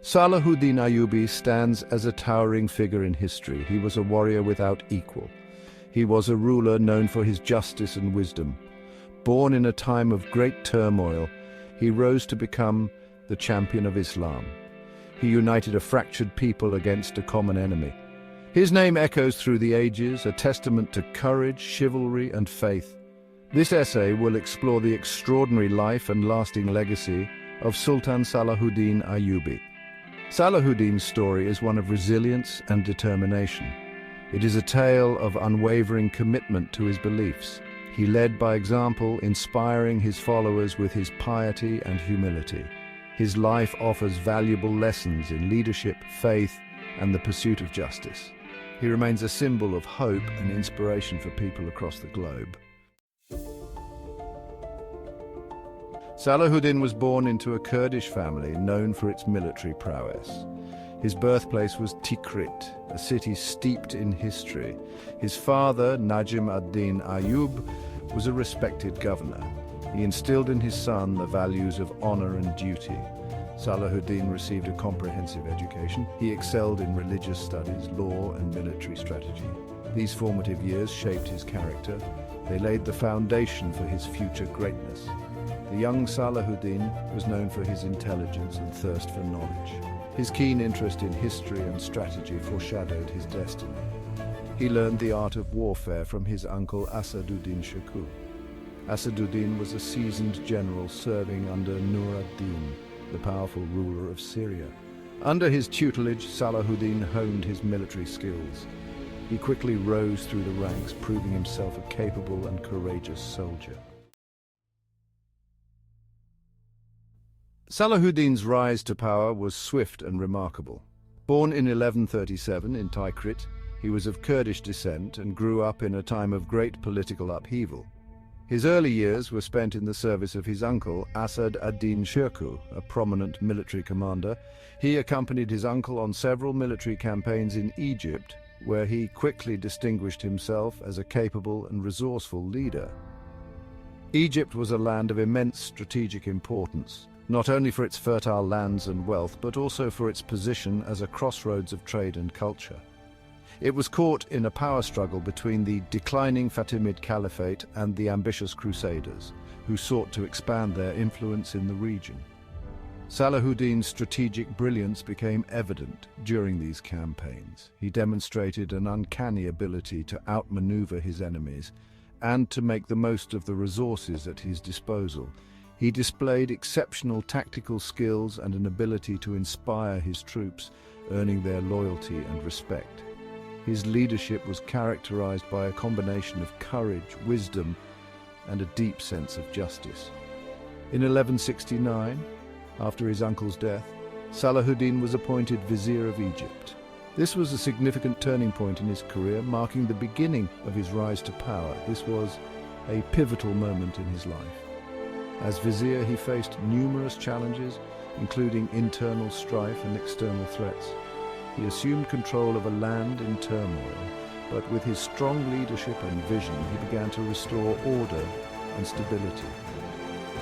Salauddin Ayubi stands as a towering figure in history. He was a warrior without equal. He was a ruler known for his justice and wisdom. Born in a time of great turmoil, he rose to become the champion of Islam. He united a fractured people against a common enemy. His name echoes through the ages, a testament to courage, chivalry, and faith. This essay will explore the extraordinary life and lasting legacy of Sultan Salauddin Ayubi. Salauddin's story is one of resilience and determination. It is a tale of unwavering commitment to his beliefs. He led by example, inspiring his followers with his piety and humility. His life offers valuable lessons in leadership, faith, and the pursuit of justice. He remains a symbol of hope and inspiration for people across the globe. Salauddin was born into a Kurdish family known for its military prowess. His birthplace was Tikrit, a city steeped in history. His father, Najm ad-Din Ayub, was a respected governor. He instilled in his son the values of honor and duty. Salauddin received a comprehensive education. He excelled in religious studies, law, and military strategy. These formative years shaped his character. They laid the foundation for his future greatness. The young Salauddin was known for his intelligence and thirst for knowledge. His keen interest in history and strategy foreshadowed his destiny. He learned the art of warfare from his uncle Asaduddin Shirkuh. Asaduddin was a seasoned general serving under Nur ad-Din, the powerful ruler of Syria. Under his tutelage, Salauddin honed his military skills. He quickly rose through the ranks, proving himself a capable and courageous soldier. Salauddin's rise to power was swift and remarkable. Born in 1137 in Tikrit, he was of Kurdish descent and grew up in a time of great political upheaval. His early years were spent in the service of his uncle, Asad ad-Din Shirkuh, a prominent military commander. He accompanied his uncle on several military campaigns in Egypt, where he quickly distinguished himself as a capable and resourceful leader. Egypt was a land of immense strategic importance, not only for its fertile lands and wealth, but also for its position as a crossroads of trade and culture. It was caught in a power struggle between the declining Fatimid Caliphate and the ambitious Crusaders, who sought to expand their influence in the region. Salauddin's strategic brilliance became evident during these campaigns. He demonstrated an uncanny ability to outmaneuver his enemies and to make the most of the resources at his disposal. He displayed exceptional tactical skills and an ability to inspire his troops, earning their loyalty and respect. His leadership was characterized by a combination of courage, wisdom, and a deep sense of justice. In 1169, after his uncle's death, Salauddin was appointed Vizier of Egypt. This was a significant turning point in his career, marking the beginning of his rise to power. This was a pivotal moment in his life. As Vizier, he faced numerous challenges, including internal strife and external threats. He assumed control of a land in turmoil, but with his strong leadership and vision, he began to restore order and stability.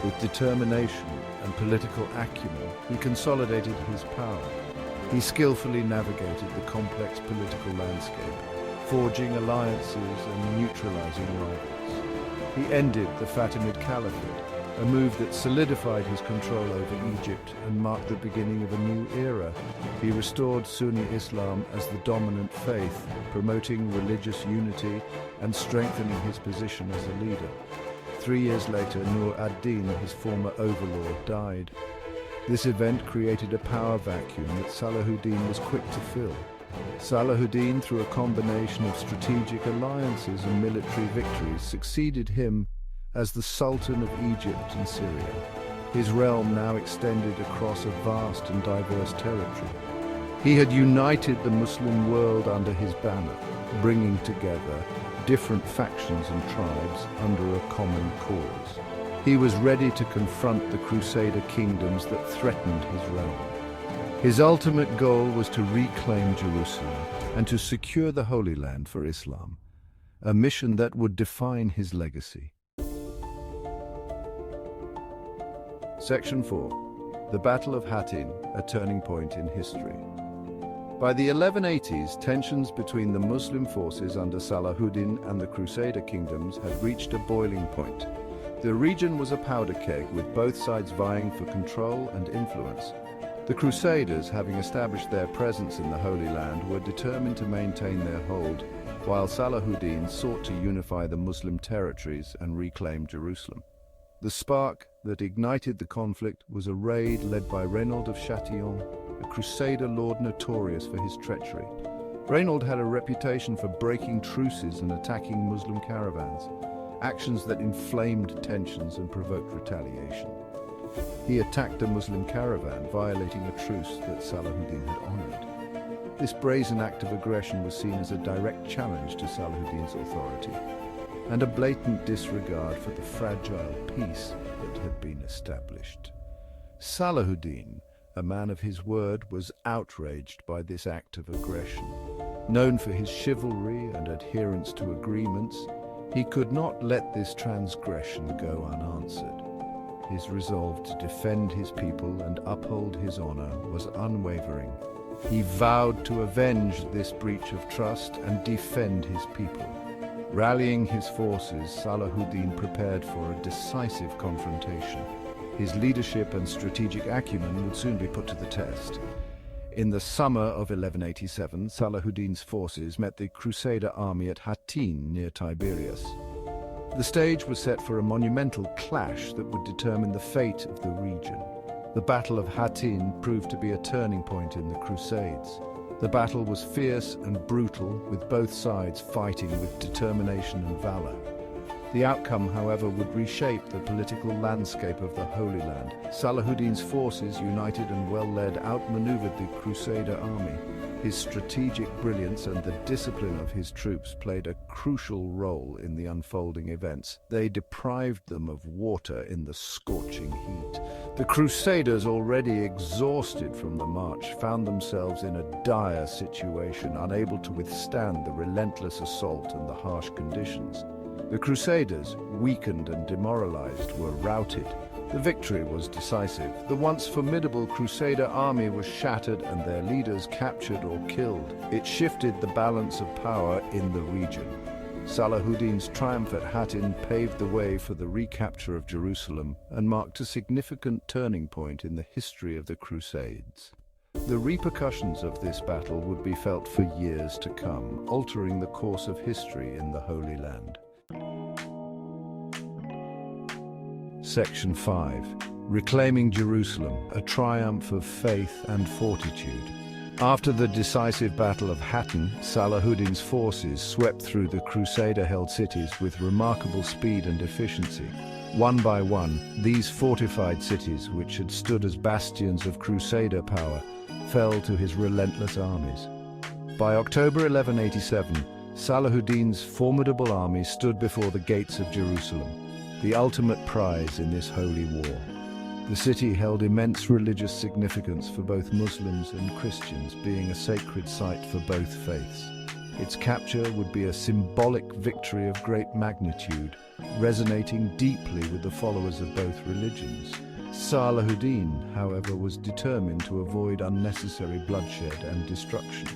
With determination and political acumen, he consolidated his power. He skillfully navigated the complex political landscape, forging alliances and neutralizing rivals. He ended the Fatimid Caliphate, a move that solidified his control over Egypt and marked the beginning of a new era. He restored Sunni Islam as the dominant faith, promoting religious unity and strengthening his position as a leader. 3 years later, Nur ad-Din, his former overlord, died. This event created a power vacuum that Salauddin was quick to fill. Salauddin, through a combination of strategic alliances and military victories, succeeded him as the Sultan of Egypt and Syria. His realm now extended across a vast and diverse territory. He had united the Muslim world under his banner, bringing together different factions and tribes under a common cause. He was ready to confront the Crusader kingdoms that threatened his realm. His ultimate goal was to reclaim Jerusalem and to secure the Holy Land for Islam, a mission that would define his legacy. Section 4. the Battle of Hattin, a turning point in history. By the 1180s, tensions between the Muslim forces under Salauddin and the Crusader kingdoms had reached a boiling point. The region was a powder keg, with both sides vying for control and influence. The Crusaders, having established their presence in the Holy Land, were determined to maintain their hold, while Salauddin sought to unify the Muslim territories and reclaim Jerusalem. The spark that ignited the conflict was a raid led by Reynaud of Chatillon, a Crusader lord notorious for his treachery. Reynaud had a reputation for breaking truces and attacking Muslim caravans, actions that inflamed tensions and provoked retaliation. He attacked a Muslim caravan, violating a truce that Salauddin had honored. This brazen act of aggression was seen as a direct challenge to Salauddin's authority, and a blatant disregard for the fragile peace that had been established. Salauddin, a man of his word, was outraged by this act of aggression. Known for his chivalry and adherence to agreements, he could not let this transgression go unanswered. His resolve to defend his people and uphold his honor was unwavering. He vowed to avenge this breach of trust and defend his people. Rallying his forces, Salauddin prepared for a decisive confrontation. His leadership and strategic acumen would soon be put to the test. In the summer of 1187, Salauddin's forces met the Crusader army at Hattin, near Tiberias. The stage was set for a monumental clash that would determine the fate of the region. The Battle of Hattin proved to be a turning point in the Crusades. The battle was fierce and brutal, with both sides fighting with determination and valor. The outcome, however, would reshape the political landscape of the Holy Land. Salauddin's forces, united and well-led, outmaneuvered the Crusader army. His strategic brilliance and the discipline of his troops played a crucial role in the unfolding events. They deprived them of water in the scorching heat. The Crusaders, already exhausted from the march, found themselves in a dire situation, unable to withstand the relentless assault and the harsh conditions. The Crusaders, weakened and demoralized, were routed. The victory was decisive. The once formidable Crusader army was shattered and their leaders captured or killed. It shifted the balance of power in the region. Salauddin's triumph at Hattin paved the way for the recapture of Jerusalem and marked a significant turning point in the history of the Crusades. The repercussions of this battle would be felt for years to come, altering the course of history in the Holy Land. Section 5. Reclaiming Jerusalem, a triumph of faith and fortitude. After the decisive Battle of Hattin, Salauddin's forces swept through the Crusader-held cities with remarkable speed and efficiency. One by one, these fortified cities, which had stood as bastions of Crusader power, fell to his relentless armies. By October 1187, Salauddin's formidable army stood before the gates of Jerusalem, the ultimate prize in this holy war. The city held immense religious significance for both Muslims and Christians, being a sacred site for both faiths. Its capture would be a symbolic victory of great magnitude, resonating deeply with the followers of both religions. Salauddin, however, was determined to avoid unnecessary bloodshed and destruction.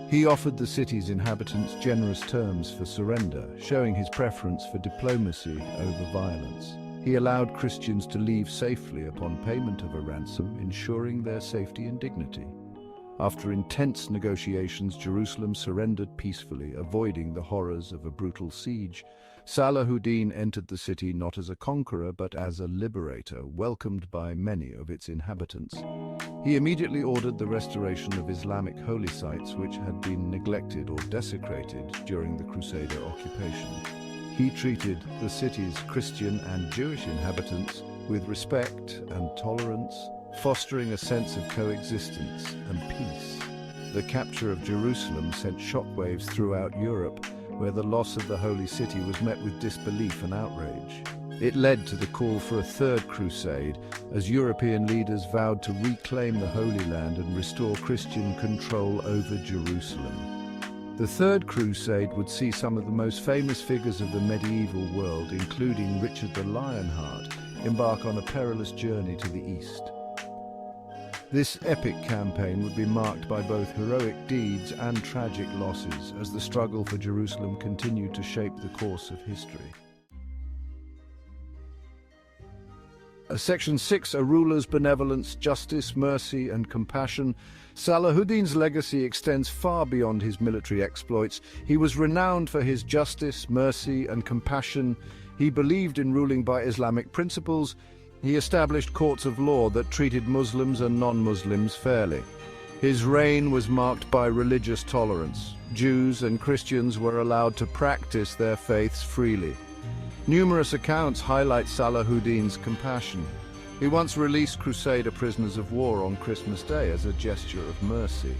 He offered the city's inhabitants generous terms for surrender, showing his preference for diplomacy over violence. He allowed Christians to leave safely upon payment of a ransom, ensuring their safety and dignity. After intense negotiations, Jerusalem surrendered peacefully, avoiding the horrors of a brutal siege. Salauddin entered the city not as a conqueror but as a liberator, welcomed by many of its inhabitants. He immediately ordered the restoration of Islamic holy sites which had been neglected or desecrated during the Crusader occupation. He treated the city's Christian and Jewish inhabitants with respect and tolerance, fostering a sense of coexistence and peace. The capture of Jerusalem sent shockwaves throughout Europe, where the loss of the Holy City was met with disbelief and outrage. It led to the call for a third crusade, as European leaders vowed to reclaim the Holy Land and restore Christian control over Jerusalem. The Third Crusade would see some of the most famous figures of the medieval world, including Richard the Lionheart, embark on a perilous journey to the east. This epic campaign would be marked by both heroic deeds and tragic losses as the struggle for Jerusalem continued to shape the course of history. Section 6, a ruler's benevolence, justice, mercy, and compassion. Salauddin's legacy extends far beyond his military exploits. He was renowned for his justice, mercy, and compassion. He believed in ruling by Islamic principles. He established courts of law that treated Muslims and non-Muslims fairly. His reign was marked by religious tolerance. Jews and Christians were allowed to practice their faiths freely. Numerous accounts highlight Salauddin's compassion. He once released Crusader prisoners of war on Christmas Day as a gesture of mercy.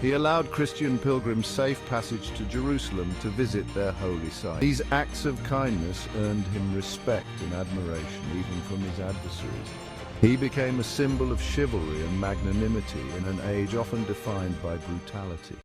He allowed Christian pilgrims safe passage to Jerusalem to visit their holy site. These acts of kindness earned him respect and admiration even from his adversaries. He became a symbol of chivalry and magnanimity in an age often defined by brutality.